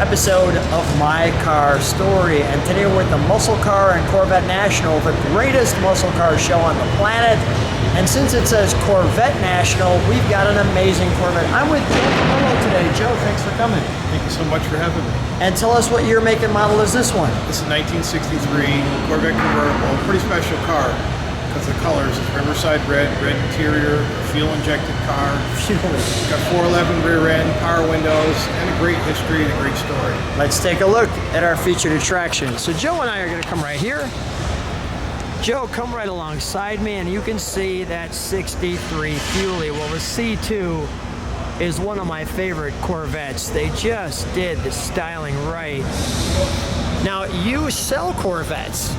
episode of My Car Story. And today we're at the Muscle Car and Corvette National, the greatest muscle car show on the planet. And since it says Corvette National, we've got an amazing Corvette. I'm with Joe Verrillo today. Joe, thanks for coming. Thank you so much for having me. And tell us what year, make, and model is this one? This is a 1963 Corvette Convertible, pretty special car because the colors is Riverside Red, red interior, fuel-injected car. Got 411 rear end, power windows, and a great history and a great story. Let's take a look at our featured attraction. So Joe and I are going to come right here. Joe, come right alongside me, and you can see that 63 Fuelie. Well, the C2 is one of my favorite Corvettes. They just did the styling right. Now, you sell Corvettes,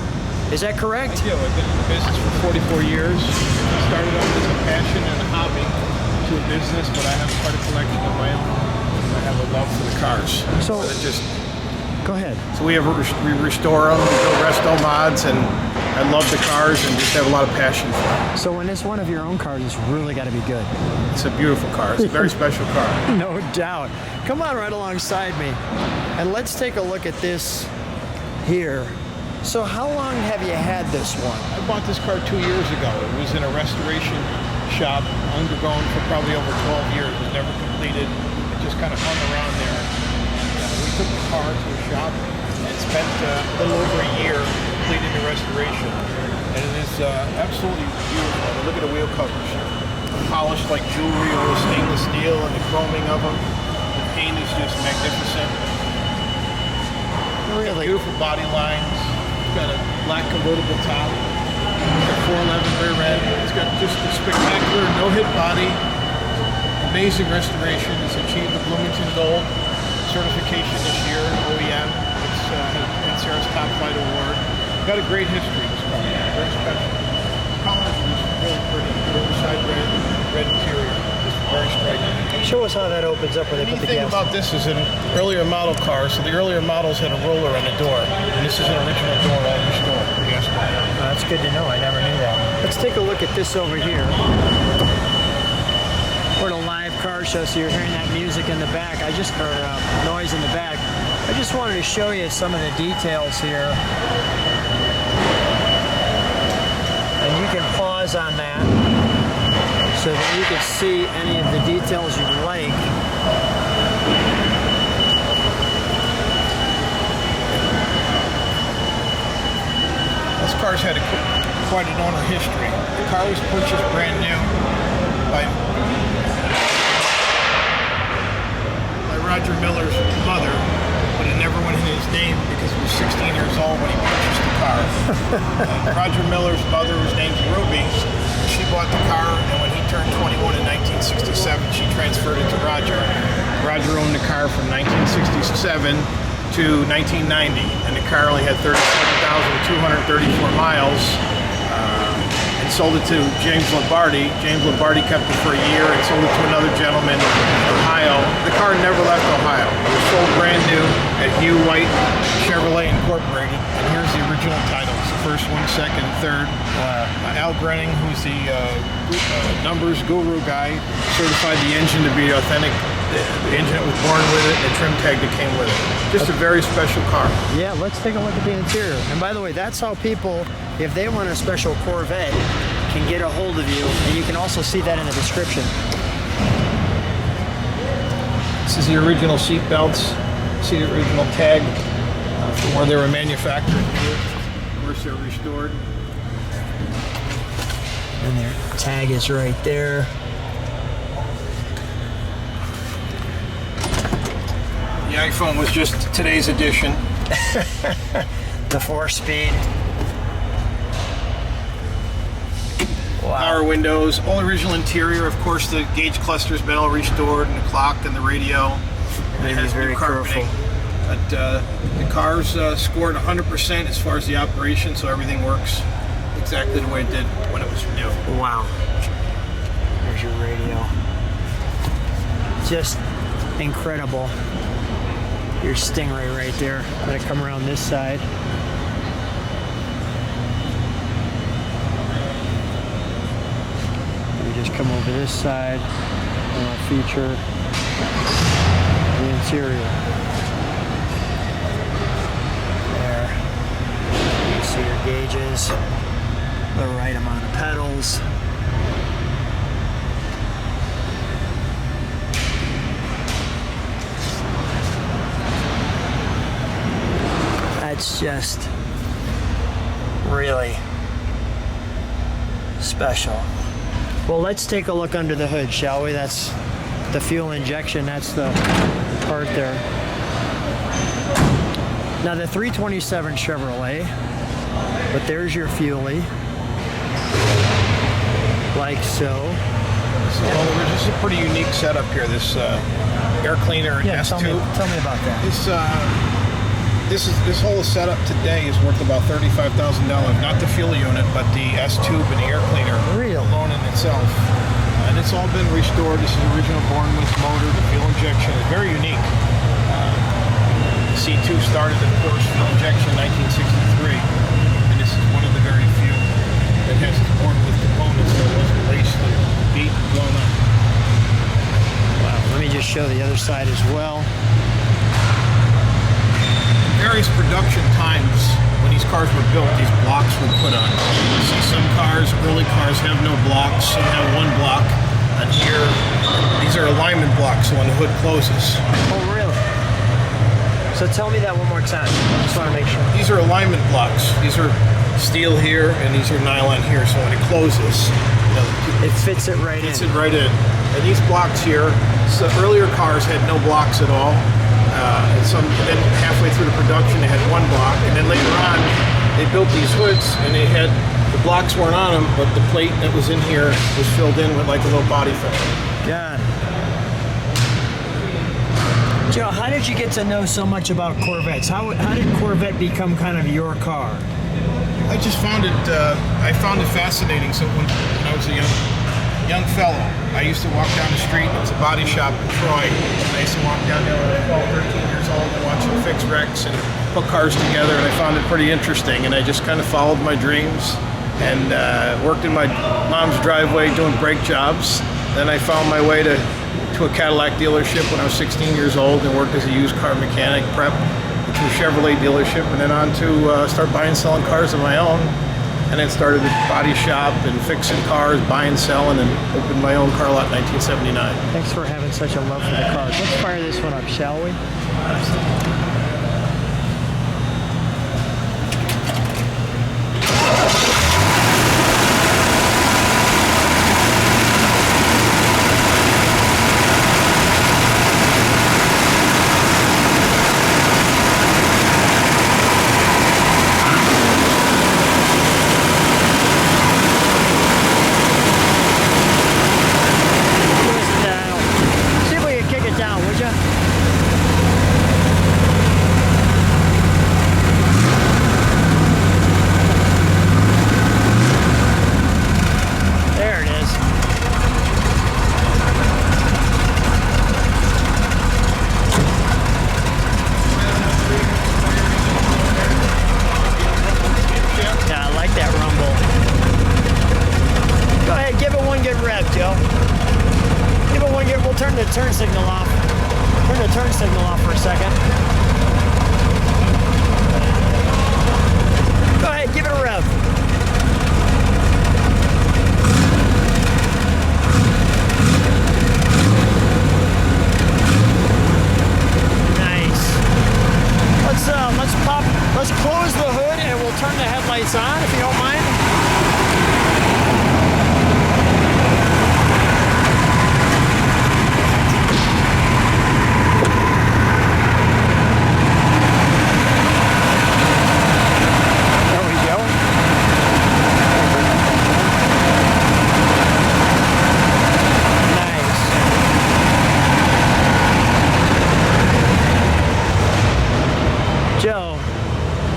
is that correct? I do. I've been in the business for 44 years. Started off as a passion and a hobby to a business, but I have quite a collection of my own. I have a love for the cars. So go ahead. So we restore them, we build resto mods, and I love the cars and just have a lot of passion for them. So when it's one of your own cars, it's really got to be good. It's a beautiful car. It's a very special car. No doubt. Come on right alongside me, and let's take a look at this here. So how long have you had this one? I bought this car 2 years ago. It was in a restoration shop, undergone for probably over 12 years. It was never completed. It just kind of hung around there. We took the car to a shop and spent a little over a year completing the restoration. And it is absolutely beautiful. I mean, look at the wheel covers. Polished like jewelry, a little stainless steel, and the chroming of them. The paint is just magnificent. Really? Beautiful body lines. It's got a black convertible top. It's got 411 rear end. It's got just a spectacular no-hit body. Amazing restoration. It's achieved the Bloomington Gold certification this year, OEM. It's NCR's Top Flight Award. Got a great history, this car. Very special. Colors are just really pretty. Riverside Red, red interior. Just very striking. Show us how that opens up when they put the The neat thing gas. about this is an earlier model car, so the earlier models had a roller on the door, and this is an original door all restored. Yes. That's good to know. I never knew that. Let's take a look at this over here. We're at a live car show, so you're hearing that music in the back. Or noise in the back. I just wanted to show you some of the details here. And you can pause on that so that you can see any of the details you'd like. This car's had quite an owner history. The car was purchased brand new by Roger Miller's mother, but it never went in his name because he was 16 years old when he purchased the car. Roger Miller's mother was named Ruby. She bought the car, and when he turned 21 in 1967, she transferred it to Roger. Roger owned the car from 1967 to 1990, and the car only had 37,234 miles. And sold it to James Lombardi. James Lombardi kept it for a year and sold it to another gentleman in Ohio. The car never left Ohio. It was sold brand new at Hugh White Chevrolet Incorporated. And here's the original titles. The first one, second, and third. Al Grenning, who's the numbers guru guy, certified the engine to be authentic. The engine that was born with it, and the trim tag that came with it. Just a very special car. Yeah, let's take a look at the interior. And by the way, that's how people, if they want a special Corvette, can get a hold of you. And you can also see that in the description. This is the original seat belts. See the original tag from where they were manufactured. Of course, they're restored. And their tag is right there. The iPhone was just today's edition. The 4-speed. Wow. Power windows, all original interior. Of course, the gauge cluster's been all restored, and the clock and the radio. And it has very new carpeting. But the car's scored 100% as far as the operation, so everything works exactly the way it did when it was new. Wow. There's your radio. Just incredible. Your Stingray right there. I'm gonna come around this side. We just come over this side and I'll feature the interior. gauges, the right amount of pedals. That's just really special. Well, let's take a look under the hood, shall we? That's the fuel injection, that's the part there. Now the 327 Chevrolet, but there's your Fuelie, like so. Well, this is a pretty unique setup here. This air cleaner and Yeah, S2. tell me about that. This whole setup today is worth about $35,000. Not the fuel unit, but the S tube and the air cleaner Really? alone in itself. And it's all been restored. This is the original Bournemouth motor. The fuel injection is very unique. C2 started, of course, fuel injection in 1963, and this is one of the very few that has its Bournemouth components that wasn't raced and beat and blown up. Wow, let me just show the other side as well. Various production times when these cars were built, these blocks were put on. You see some cars, early cars, have no blocks, some have one block. And here, these are alignment blocks so when the hood closes. Oh, really? So tell me that one more time. I just want to make sure. These are alignment blocks. These are steel here and these are nylon here, so when it closes, It fits it right in. fits it right in. And these blocks here, so earlier cars had no blocks at all. And then halfway through the production they had one block, and then later on they built these hoods and they had, the blocks weren't on them, but the plate that was in here was filled in with like a little body filler. Got it. Joe, how did you get to know so much about Corvettes? How did Corvette become kind of your car? I just found it, I found it fascinating. So when I was a young fellow, I used to walk down the street. It was a body shop in Troy. I used to walk down there when I was 12, 13 years old and watch them fix wrecks and put cars together, and I found it pretty interesting. And I just kind of followed my dreams and worked in my mom's driveway doing brake jobs. Then I found my way to a Cadillac dealership when I was 16 years old and worked as a used car mechanic, prep to a Chevrolet dealership, and then on to start buying and selling cars of my own. And then started a body shop and fixing cars, buying, selling, and opened my own car lot in 1979. Thanks for having such a love for the cars. Let's fire this one up, shall we? See if we can kick it down, would you? There it is. Yeah, I like that rumble. Go ahead, give it one good rev, Joe. Give it one good, we'll turn the turn signal off. Turn the turn signal off for a second. Go ahead, give it a rev. Nice. Let's close the hood and we'll turn the headlights on if you don't mind. There we go. Nice. Joe,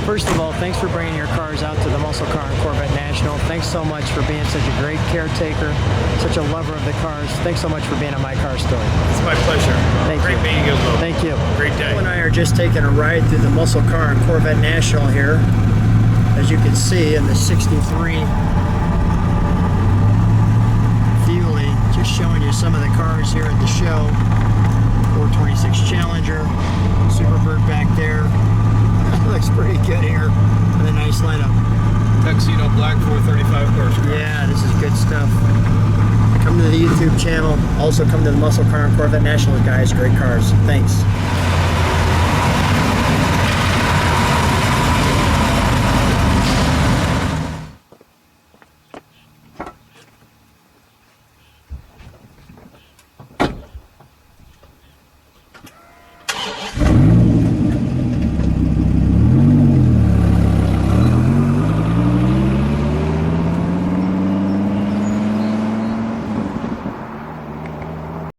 first of all, thanks for bringing your cars out to the Muscle Car and Corvette National. Thanks so much for being such a great caretaker, such a lover of the cars. Thanks so much for being on My Car Story. It's my pleasure. Thank Great you. meeting you as well. Thank you. Great day. Joe and I are just taking a ride through the Muscle Car and Corvette National here. As you can see in the 63 Fuelie, just showing you some of the cars here at the show. 426 Challenger, Superbird back there. Looks pretty good here with a nice lineup. black 435 horsepower. Yeah, this is good stuff. Come to the YouTube channel. Also come to the Muscle Car and Corvette Nationals, guys. Great cars. Thanks.